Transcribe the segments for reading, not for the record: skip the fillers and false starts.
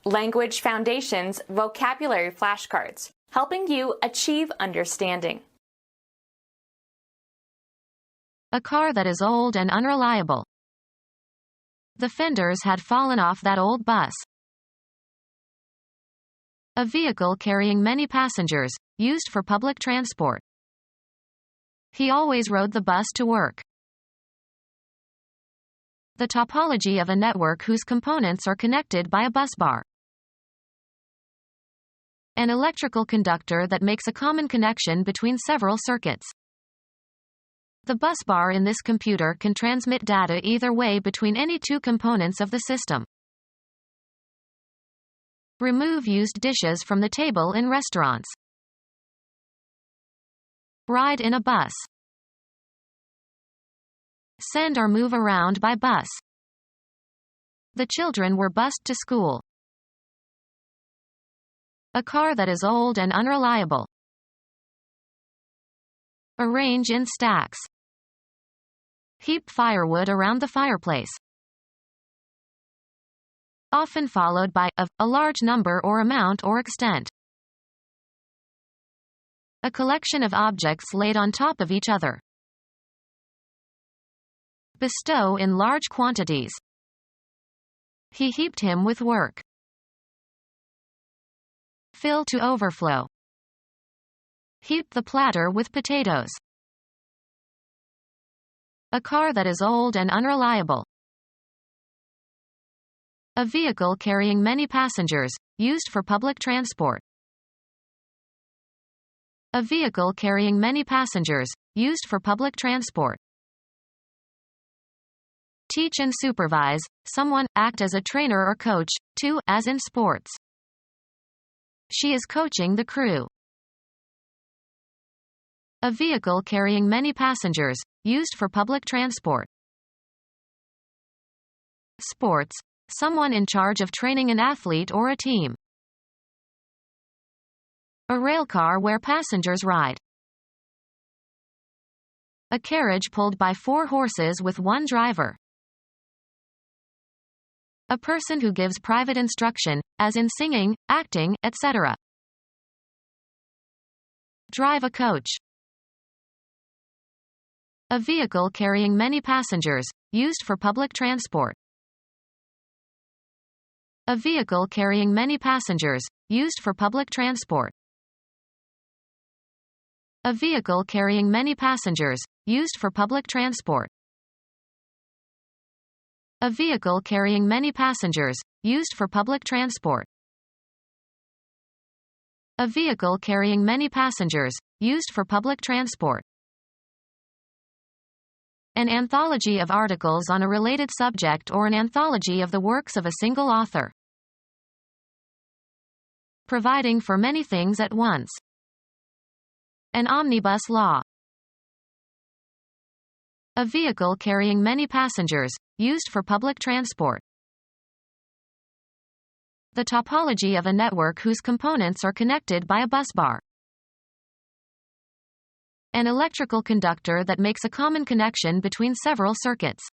Language Foundations Vocabulary Flashcards, helping you achieve understanding. A car that is old and unreliable. The fenders had fallen off that old bus. A vehicle carrying many passengers, used for public transport. He always rode the bus to work. The topology of a network whose components are connected by a busbar. An electrical conductor that makes a common connection between several circuits. The busbar in this computer can transmit data either way between any two components of the system. Remove used dishes from the table in restaurants. Ride in a bus. Send or move around by bus. The children were bused to school. A car that is old and unreliable. Arrange in stacks. Heap firewood around the fireplace. Often followed by of, a large number or amount or extent. A collection of objects laid on top of each other. Bestow in large quantities. He heaped him with work. Fill to overflow. Heap the platter with potatoes. A car that is old and unreliable. A vehicle carrying many passengers, used for public transport. A vehicle carrying many passengers, used for public transport. Teach and supervise, someone, act as a trainer or coach, too, as in sports. She is coaching the crew. A vehicle carrying many passengers, used for public transport. Sports, someone in charge of training an athlete or a team. A railcar where passengers ride. A carriage pulled by 4 horses with 1 driver. A person who gives private instruction, as in singing, acting, etc. Drive a coach. A vehicle carrying many passengers, used for public transport. A vehicle carrying many passengers, used for public transport. A vehicle carrying many passengers, used for public transport. A vehicle carrying many passengers, used for public transport. A vehicle carrying many passengers, used for public transport. An anthology of articles on a related subject or an anthology of the works of a single author. Providing for many things at once. An omnibus law. A vehicle carrying many passengers, used for public transport. The topology of a network whose components are connected by a busbar. An electrical conductor that makes a common connection between several circuits.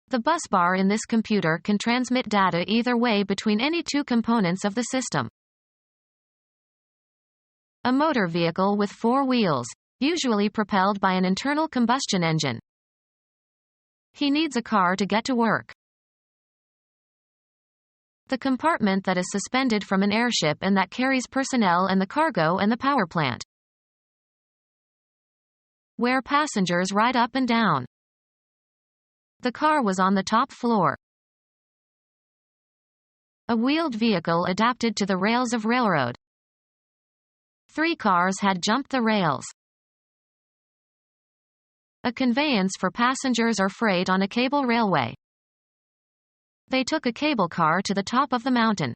The busbar in this computer can transmit data either way between any two components of the system. A motor vehicle with 4 wheels, usually propelled by an internal combustion engine. He needs a car to get to work. The compartment that is suspended from an airship and that carries personnel and the cargo and the power plant. Where passengers ride up and down. The car was on the top floor. A wheeled vehicle adapted to the rails of railroad. 3 cars had jumped the rails. A conveyance for passengers or freight on a cable railway. They took a cable car to the top of the mountain.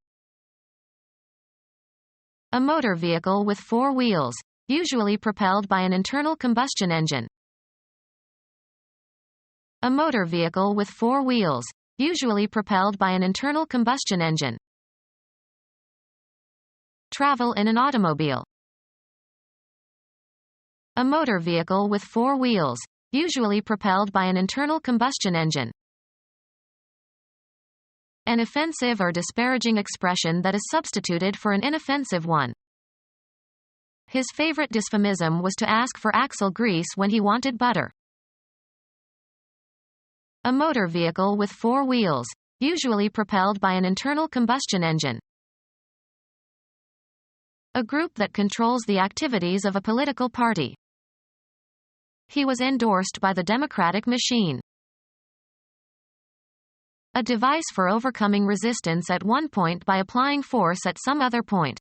A motor vehicle with 4 wheels, usually propelled by an internal combustion engine. A motor vehicle with 4 wheels, usually propelled by an internal combustion engine. Travel in an automobile. A motor vehicle with 4 wheels, usually propelled by an internal combustion engine. An offensive or disparaging expression that is substituted for an inoffensive one. His favorite euphemism was to ask for axle grease when he wanted butter. A motor vehicle with 4 wheels, usually propelled by an internal combustion engine. A group that controls the activities of a political party. He was endorsed by the Democratic machine. A device for overcoming resistance at one point by applying force at some other point.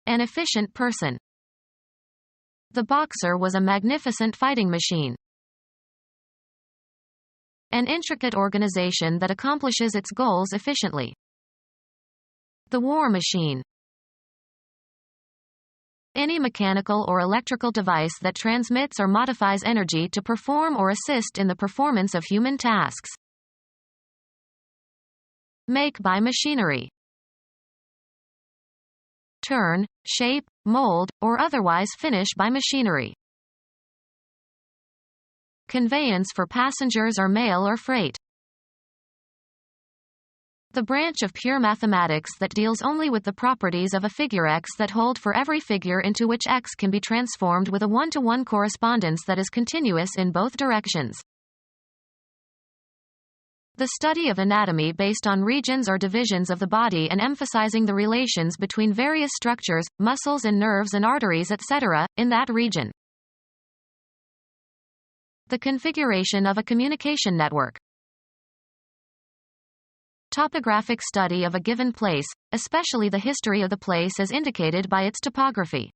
An efficient person. The boxer was a magnificent fighting machine. An intricate organization that accomplishes its goals efficiently. The war machine. Any mechanical or electrical device that transmits or modifies energy to perform or assist in the performance of human tasks. Make by machinery. Turn, shape, mold, or otherwise finish by machinery. Conveyance for passengers or mail or freight. The branch of pure mathematics that deals only with the properties of a figure x that hold for every figure into which x can be transformed with a one-to-one correspondence that is continuous in both directions. The study of anatomy based on regions or divisions of the body and emphasizing the relations between various structures, muscles and nerves and arteries etc., in that region. The configuration of a communication network. Topographic study of a given place, especially the history of the place as indicated by its topography.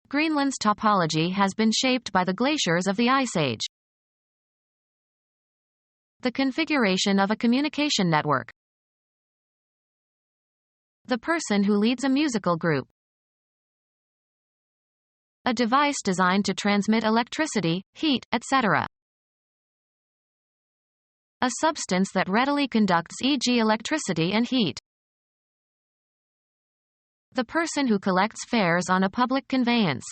Greenland's topology has been shaped by the glaciers of the Ice Age. The configuration of a communication network. The person who leads a musical group. A device designed to transmit electricity, heat, etc. A substance that readily conducts, e.g., electricity and heat. The person who collects fares on a public conveyance.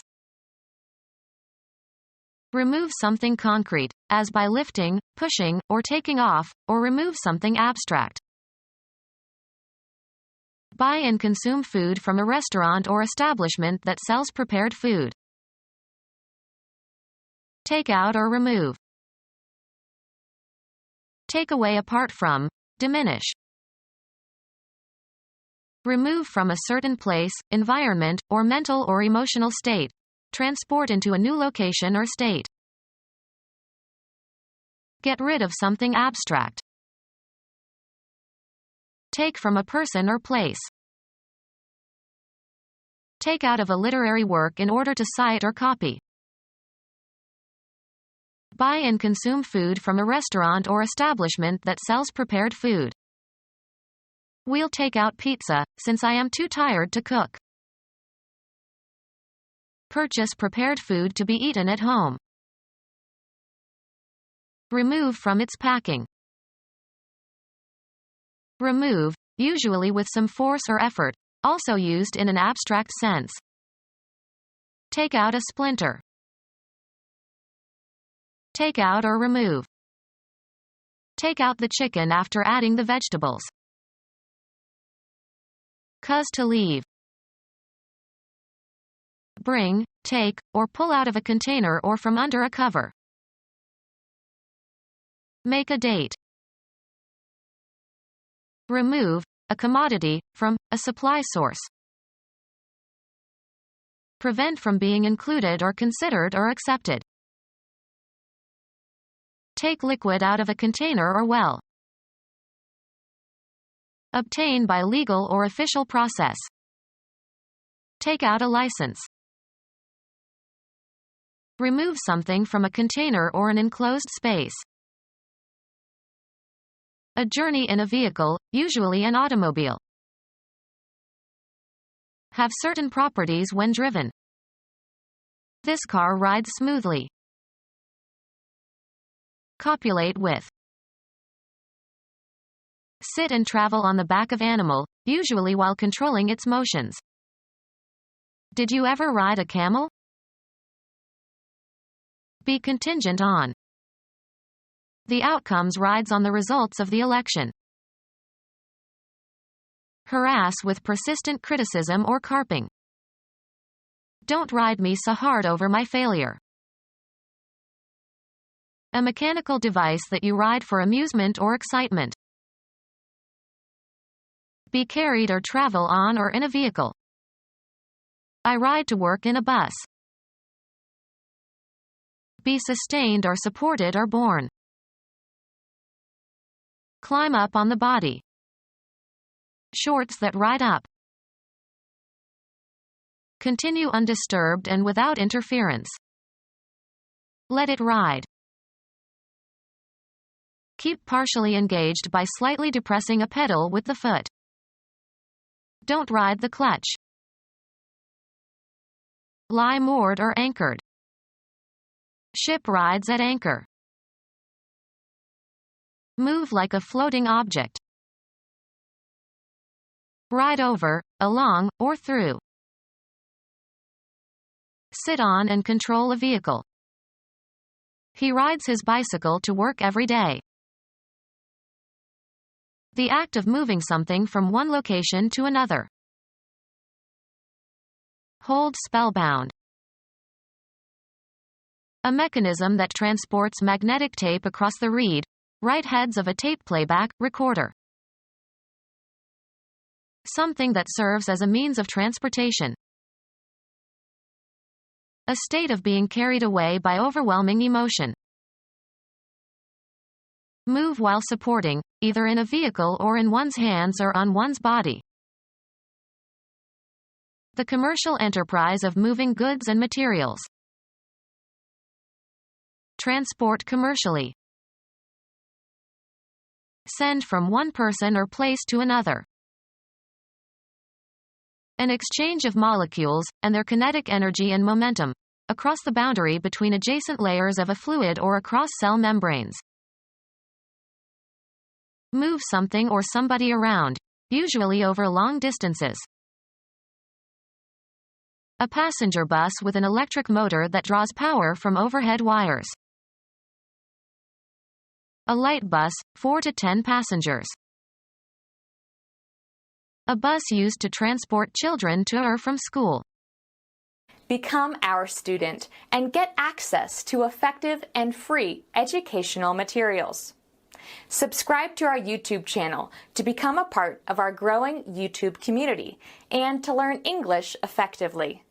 Remove something concrete, as by lifting, pushing, or taking off, or remove something abstract. Buy and consume food from a restaurant or establishment that sells prepared food. Take out or remove. Take away apart from, diminish. Remove from a certain place, environment, or mental or emotional state. Transport into a new location or state. Get rid of something abstract. Take from a person or place. Take out of a literary work in order to cite or copy. Buy and consume food from a restaurant or establishment that sells prepared food. We'll take out pizza, since I am too tired to cook. Purchase prepared food to be eaten at home. Remove from its packing. Remove, usually with some force or effort, also used in an abstract sense. Take out a splinter. Take out or remove. Take out the chicken after adding the vegetables. Cause to leave. Bring, take, or pull out of a container or from under a cover. Make a date. Remove, a commodity, from, a supply source. Prevent from being included or considered or accepted. Take liquid out of a container or well. Obtain by legal or official process. Take out a license. Remove something from a container or an enclosed space. A journey in a vehicle, usually an automobile. Have certain properties when driven. This car rides smoothly. Copulate with. Sit and travel on the back of animal, usually while controlling its motions. Did you ever ride a camel? Be contingent on. The outcomes rides on the results of the election. Harass with persistent criticism or carping. Don't ride me so hard over my failure. A mechanical device that you ride for amusement or excitement. Be carried or travel on or in a vehicle. I ride to work in a bus. Be sustained or supported or borne. Climb up on the body. Shorts that ride up. Continue undisturbed and without interference. Let it ride. Keep partially engaged by slightly depressing a pedal with the foot. Don't ride the clutch. Lie moored or anchored. Ship rides at anchor. Move like a floating object. Ride over, along, or through. Sit on and control a vehicle. He rides his bicycle to work every day. The act of moving something from one location to another. Hold spellbound. A mechanism that transports magnetic tape across the read/write heads of a tape playback recorder. Something that serves as a means of transportation. A state of being carried away by overwhelming emotion. Move while supporting, either in a vehicle or in one's hands or on one's body. The commercial enterprise of moving goods and materials. Transport commercially. Send from one person or place to another. An exchange of molecules, and their kinetic energy and momentum, across the boundary between adjacent layers of a fluid or across cell membranes. Move something or somebody around, usually over long distances. A passenger bus with an electric motor that draws power from overhead wires. A light bus, 4 to 10 passengers. A bus used to transport children to or from school. Become our student and get access to effective and free educational materials. Subscribe to our YouTube channel to become a part of our growing YouTube community and to learn English effectively.